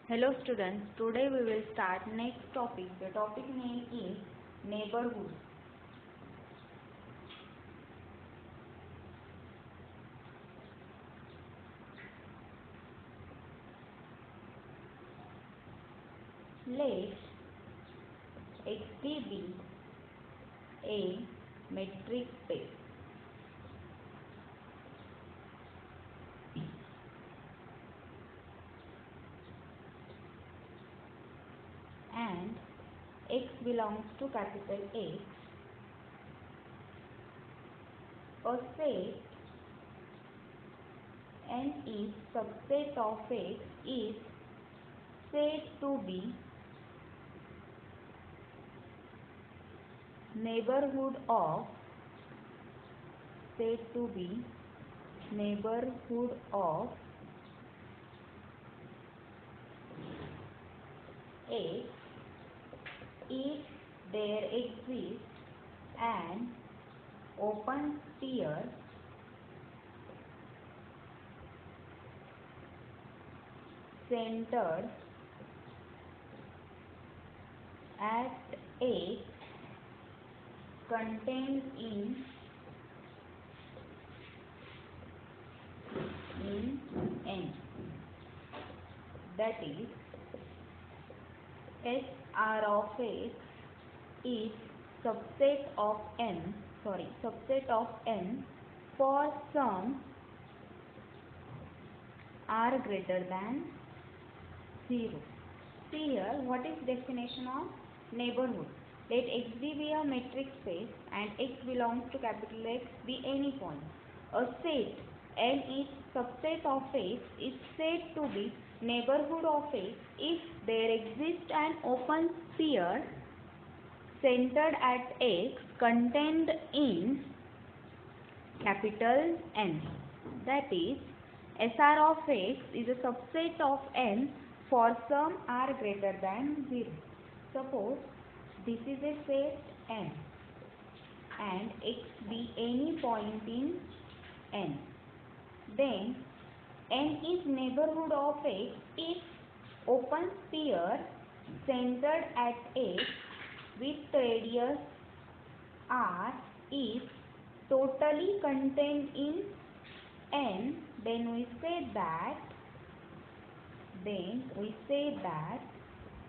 Hello students, today we will start next topic. The topic name is neighborhood. Let X be a metric space and X belongs to capital X. A set N is subset of X is said to be neighborhood of X if there exists an open sphere centered at X contained in N, that is SR of X is subset of N for some R greater than 0. See here, what is definition of neighborhood? Let X be a metric space and X belongs to capital X be any point. A set N is subset of X is said to be neighborhood of X if there exists an open sphere centered at X contained in capital N. That is, SR of X is a subset of N for some R greater than 0. Suppose this is a set N and X be any point in N. Then N is neighborhood of X if open sphere centered at X with radius R is totally contained in N. Then we say that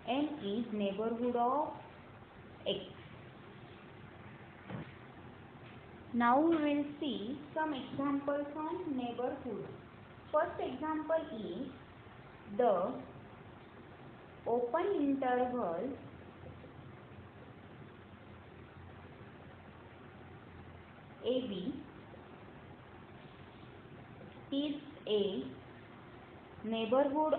N is neighborhood of X. Now we will see some examples on neighborhood. First example is the open interval AB is a neighborhood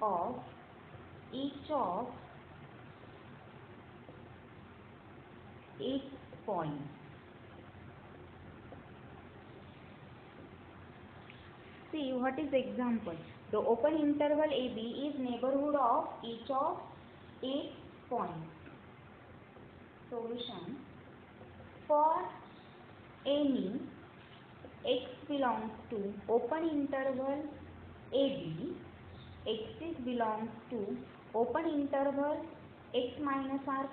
of each of its points. See what is the example. The open interval AB is neighborhood of each of its points. Solution: for any X belongs to open interval AB, X belongs to open interval X minus R,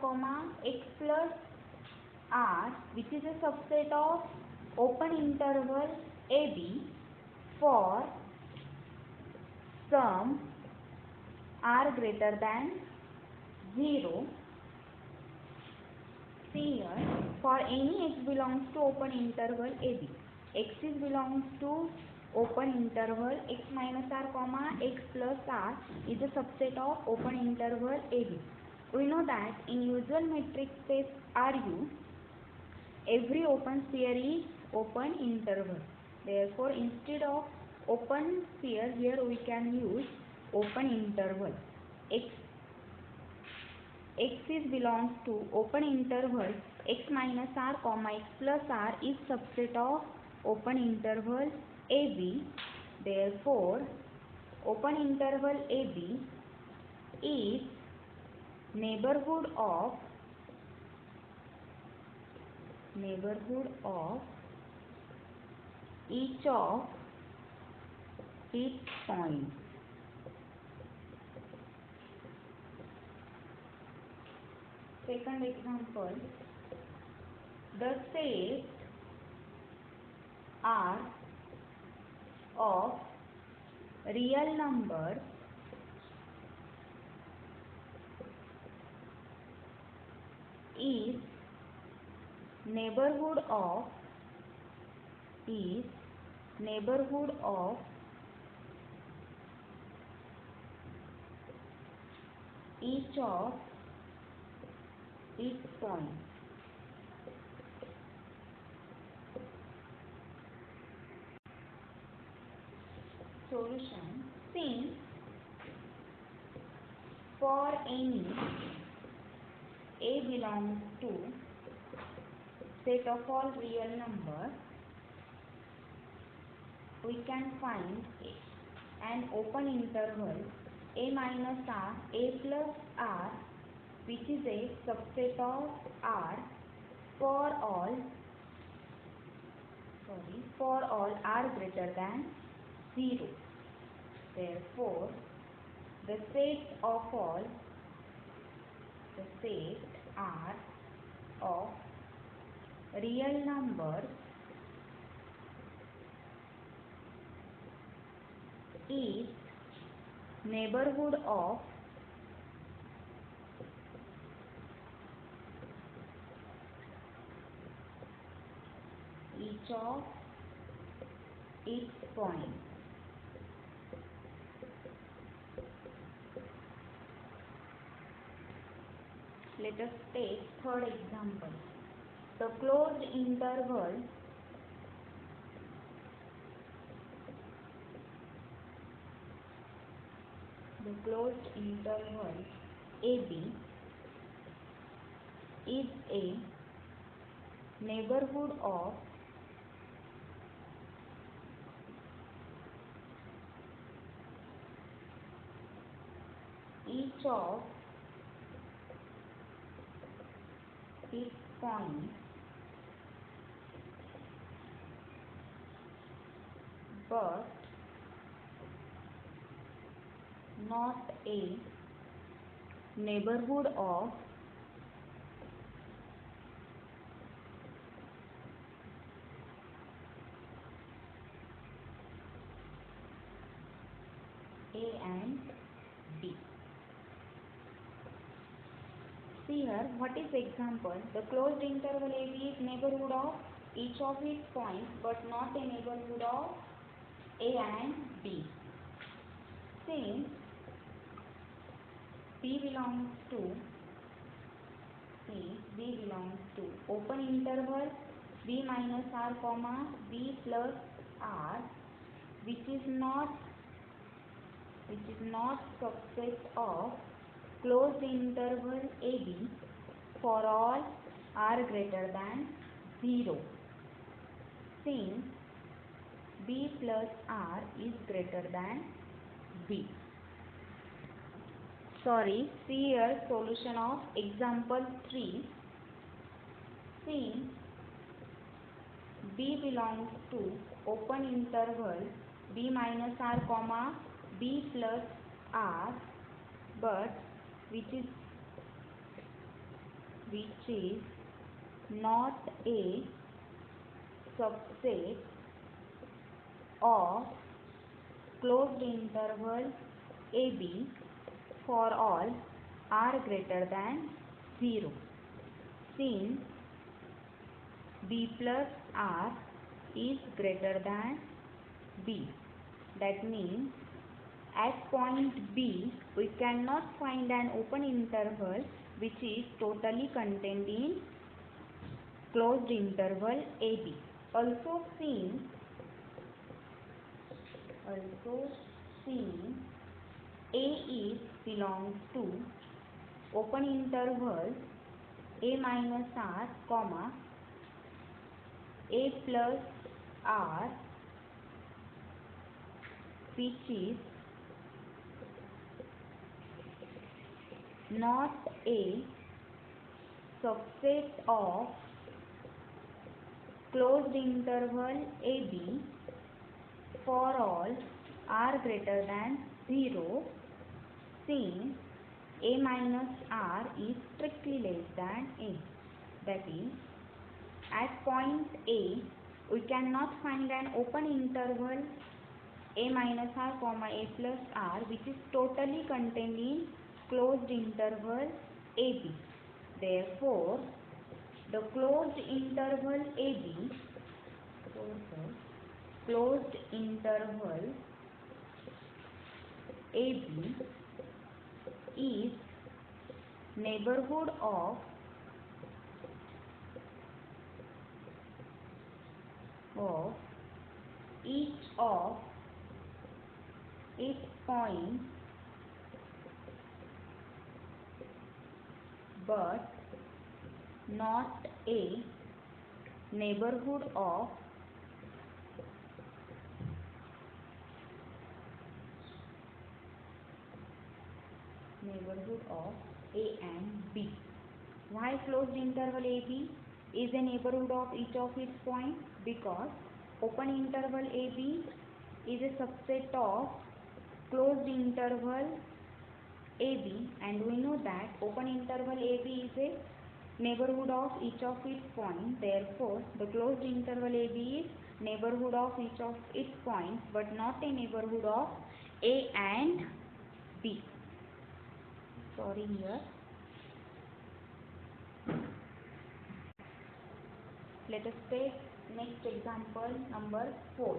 X plus R, which is a subset of open interval AB for some R greater than 0. See here, for any X belongs to open interval AB, X belongs to open interval X minus R, X plus R is a subset of open interval AB. We know that in usual metric space RU, every open sphere is open interval. Therefore, instead of open sphere, here we can use open interval. X belongs to open interval X minus R, X plus R is subset of open interval AB. Therefore, open interval AB is neighborhood of neighborhood of each of its points. Second example, the sets are of real numbers is neighborhood of each of its points. Solution: since for any A belongs to set of all real numbers, we can find an open interval A minus R, A plus R, which is a subset of R for all R greater than 0. Therefore, the set R of real numbers is neighborhood of each of its points. Let us take third example. The closed interval AB is a neighborhood of each of its points, but not a neighborhood of A and B. See here, what is the example? The closed interval AB is neighborhood of each of its points, but not a neighborhood of A and B. Since B belongs to open interval B minus R comma B plus R, which is not subset of closed interval AB for all R greater than 0. Since B plus R is greater than B. See here solution of example 3. Since B belongs to open interval B minus R comma B plus R, but which is not a subset of closed interval AB for all R greater than 0. Since B plus R is greater than B. That means at point B we cannot find an open interval which is totally contained in closed interval AB. Also since A belongs to open interval A minus R comma A plus R, which is not a subset of closed interval AB for all r greater than 0 since a minus r is strictly less than a. That is, at point A, we cannot find an open interval a minus r comma a plus r which is totally contained in closed interval AB. Therefore, the closed interval AB is neighborhood of each of its points but not a neighborhood of A and B. Why closed interval AB is a neighborhood of each of its points? Because open interval AB is a subset of closed interval AB, and we know that open interval AB is a neighborhood of each of its points. Therefore, the closed interval AB is neighborhood of each of its points but not a neighborhood of A and B. Sorry here. Let us take next example number 4.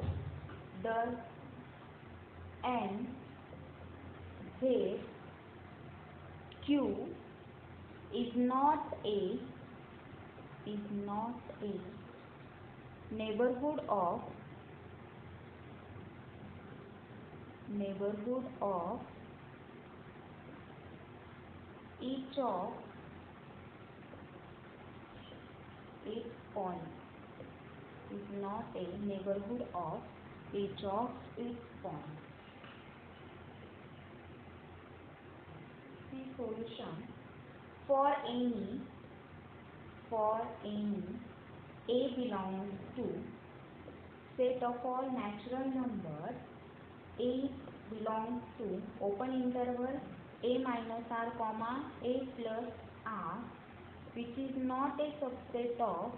Does n z q is not a neighborhood of each of its points. Is not a neighborhood of each of its points. See solution. For any a belongs to set of all natural numbers, a belongs to open interval a minus r comma a plus r, which is not a subset of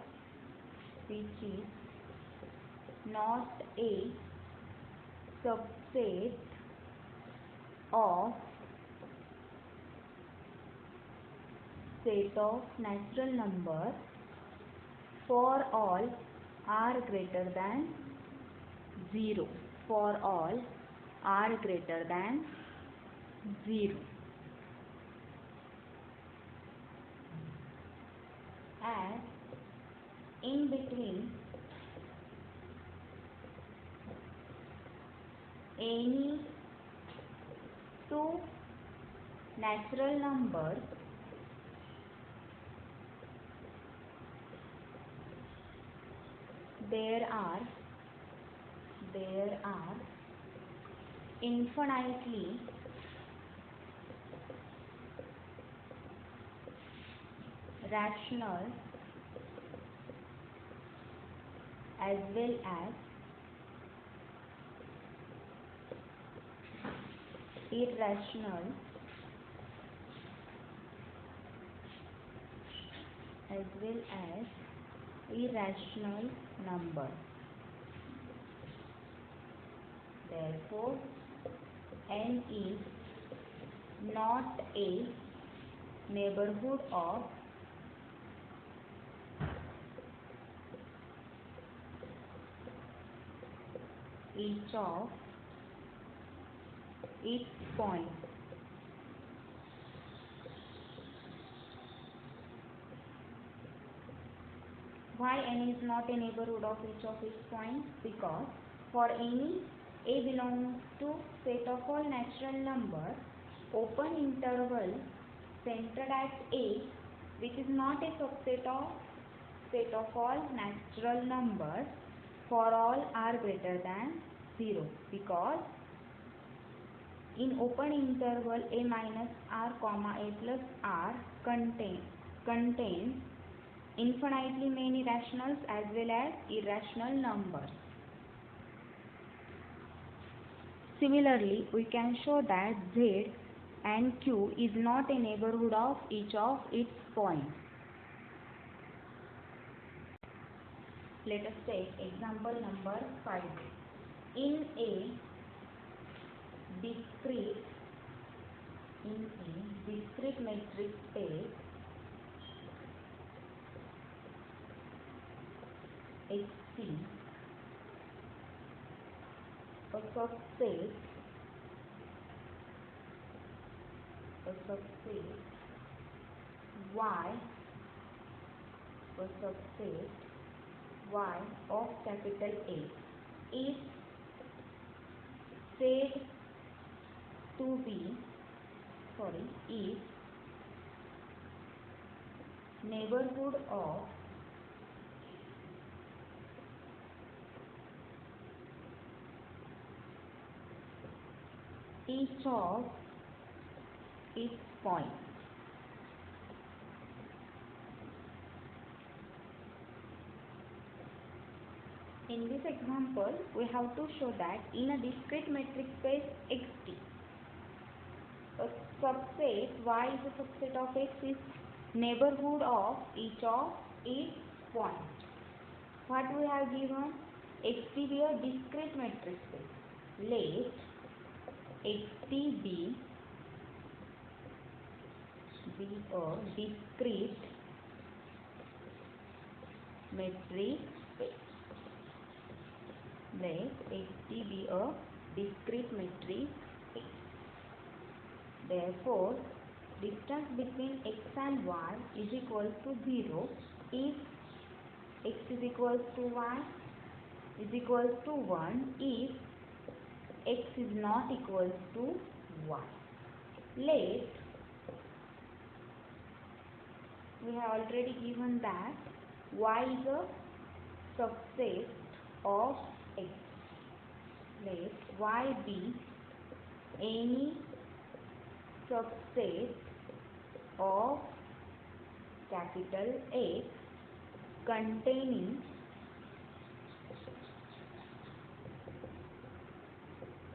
set of natural numbers for all r greater than 0. For all r greater than 0. As in between any two natural numbers there are infinitely rational as well as irrational number. Therefore, n is not a neighborhood of each of its points. Why n is not a neighborhood of each of its points? Because for any a belongs to set of all natural numbers, open interval centered at a, which is not a subset of set of all natural numbers for all r greater than 0, because in open interval a minus r comma a plus r contains infinitely many rationals as well as irrational numbers. Similarly, we can show that Z and Q is not a neighborhood of each of its points. Let us take example number 5. In a discrete metric space, Xt, a subset Y of capital A is said to be is neighborhood of each of its points. In this example, we have to show that in a discrete metric space Xt, a subset Y is a subset of X is neighborhood of each of its points. What we have given? Xt be a discrete metric space. Let Xt be a discrete metric space. Let Xt be a discrete metric space. Therefore, distance between X and Y is equal to 0 if X is equal to Y is equal to 1 if X is not equal to Y. Let we have already given that Y is a subset of X. Let Y be any subset of capital X containing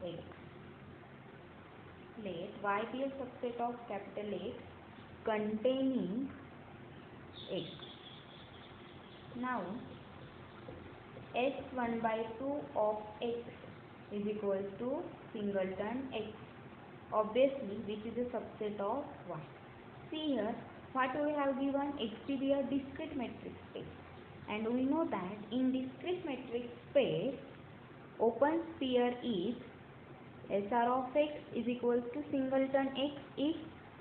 X. Let Y be a subset of capital X containing X. Now, S1 by 2 of X is equal to singleton X. Obviously, which is a subset of Y. See here, what we have given? Xt be a discrete metric space. And we know that in discrete metric space, open sphere is SR of X is equal to singleton X if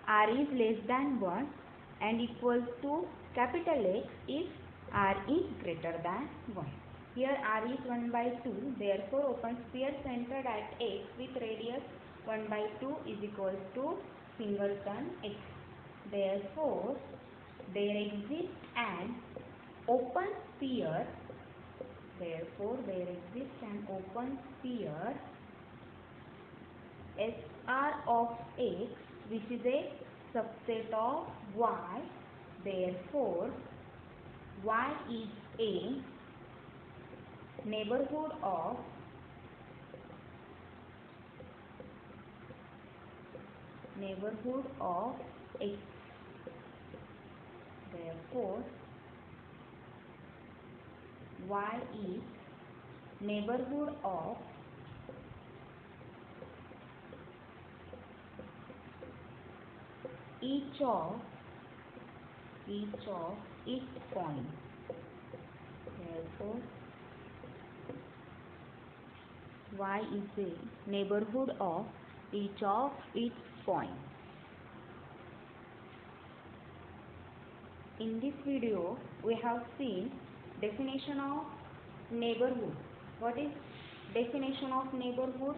R is less than 1 and equal to capital X if R is greater than 1. Here R is 1 by 2, therefore open sphere centered at X with radius 1 by 2 is equal to singleton X. Therefore, there exists an open sphere. SR of X which is a subset of Y. Therefore, Y is a neighborhood of X. Therefore, Y is neighborhood of each of its points. Therefore, Y is a neighborhood of each of its points. In this video, we have seen definition of neighborhood. What is definition of neighborhood?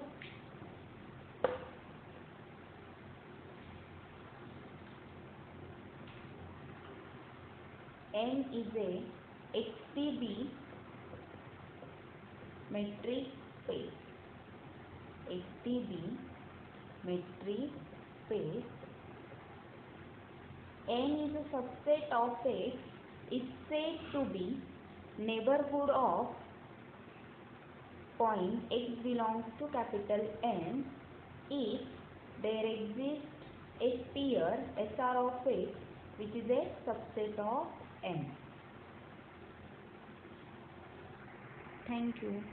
N is a XTB metric space. XTB metric space. N is a subset of X is said to be neighborhood of point x belongs to capital N if there exists a sphere SR of X which is a subset of N. Thank you.